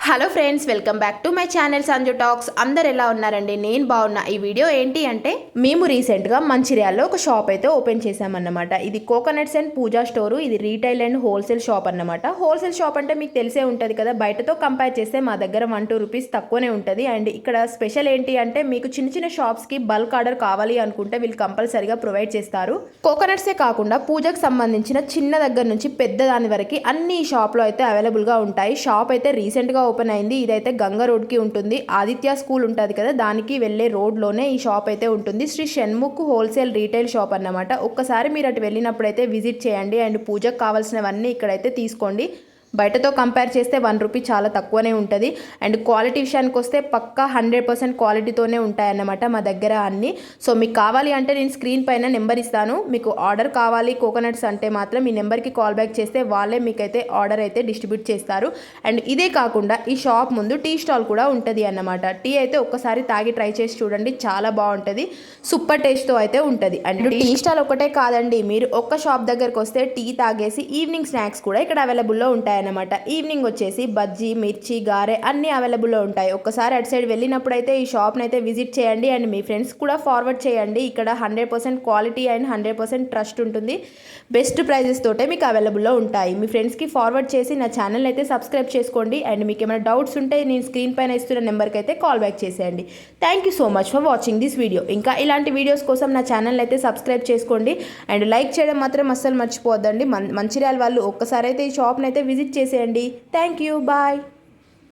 Hello friends, welcome back to my channel Sanju talks. అందరు ఎలా ఉన్నారండి? నేను బాగున్నా. ఈ వీడియో ఏంటి అంటే, మేము రీసెంట్గా మంచిర్యాలలో ఒక షాప్ అయితే ఓపెన్ చేసామన్నమాట. ఇది కోకోనట్స్ అండ్ పూజా స్టోరు. ఇది రీటైల్ అండ్ హోల్సేల్ షాప్ అన్నమాట. హోల్సేల్ షాప్ అంటే మీకు తెలిసే ఉంటుంది కదా, బయటతో కంపేర్ చేస్తే మా దగ్గర 1-2 రూపీస్ తక్కువనే ఉంటుంది. అండ్ ఇక్కడ స్పెషల్ ఏంటి అంటే, మీకు చిన్న చిన్న షాప్స్కి బల్క్ ఆర్డర్ కావాలి అనుకుంటే వీళ్ళు కంపల్సరీగా ప్రొవైడ్ చేస్తారు. కోకోనట్సే కాకుండా పూజకు సంబంధించిన చిన్న దగ్గర నుంచి పెద్ద దాని వరకు అన్ని ఈ షాప్లో అయితే అవైలబుల్గా ఉంటాయి. షాప్ అయితే రీసెంట్గా ఓపెన్ అయింది. ఇదైతే గంగ రోడ్కి ఉంటుంది. ఆదిత్య స్కూల్ ఉంటుంది కదా, దానికి వెళ్ళే రోడ్లోనే ఈ షాప్ అయితే ఉంటుంది. Shri Shanmukh wholesale retail shop అన్నమాట. ఒక్కసారి మీరు అటు వెళ్ళినప్పుడైతే విజిట్ చేయండి అండ్ పూజకు కావాల్సినవన్నీ ఇక్కడైతే తీసుకోండి. బయటతో కంపేర్ చేస్తే 1 రూపీ చాలా తక్కువనే ఉంటుంది. అండ్ క్వాలిటీ విషయానికి వస్తే పక్కా 100% క్వాలిటీతోనే ఉంటాయన్నమాట మా దగ్గర అన్నీ. సో మీకు కావాలి అంటే నేను స్క్రీన్ పైన నెంబర్ ఇస్తాను. మీకు ఆర్డర్ కావాలి కోకోనట్స్ అంటే మాత్రం ఈ నెంబర్కి కాల్ బ్యాక్ చేస్తే వాళ్ళే మీకైతే ఆర్డర్ అయితే డిస్ట్రిబ్యూట్ చేస్తారు. అండ్ ఇదే కాకుండా ఈ షాప్ ముందు టీ స్టాల్ కూడా ఉంటుంది అన్నమాట. టీ అయితే ఒక్కసారి తాగి ట్రై చేసి చూడండి, చాలా బాగుంటుంది. సూపర్ టేస్ట్తో అయితే ఉంటుంది. అండ్ టీ స్టాల్ ఒకటే కాదండి, మీరు ఒక్క షాప్ దగ్గరకు వస్తే టీ తాగేసి ఈవినింగ్ స్నాక్స్ కూడా ఇక్కడ అవైలబుల్లో ఉంటాయి అన్నమాట. ఈవినింగ్ వచ్చేసి బజ్జీ, మిర్చి, గారె అన్ని అవైలబుల్లో ఉంటాయి. ఒక్కసారి అటు సైడ్ వెళ్ళినప్పుడు అయితే ఈ షాప్ని అయితే విజిట్ చేయండి అండ్ మీ ఫ్రెండ్స్ కూడా ఫార్వర్డ్ చేయండి. ఇక్కడ 100% క్వాలిటీ అండ్ 100% ట్రస్ట్ ఉంటుంది. బెస్ట్ ప్రైజెస్ తోటే మీకు అవైలబుల్లో ఉంటాయి. మీ ఫ్రెండ్స్కి ఫార్వర్డ్ చేసి నా ఛానల్ అయితే సబ్స్క్రైబ్ చేసుకోండి. అండ్ మీకు ఏమైనా డౌట్స్ ఉంటే నేను స్క్రీన్ పైన ఇస్తున్న నెంబర్కి అయితే కాల్ బ్యాక్ చేసేయండి. Thank you so much for watching this video. ఇంకా ఇలాంటి వీడియోస్ కోసం నా ఛానల్ అయితే సబ్స్క్రైబ్ చేసుకోండి అండ్ లైక్ చేయడం మాత్రం అస్సలు మర్చిపోవద్దండి. మంచిర్యాల వాళ్ళు ఒక్కసారి అయితే ఈ షాప్ని అయితే విజిట్ చేసేయండి. Thank you, bye.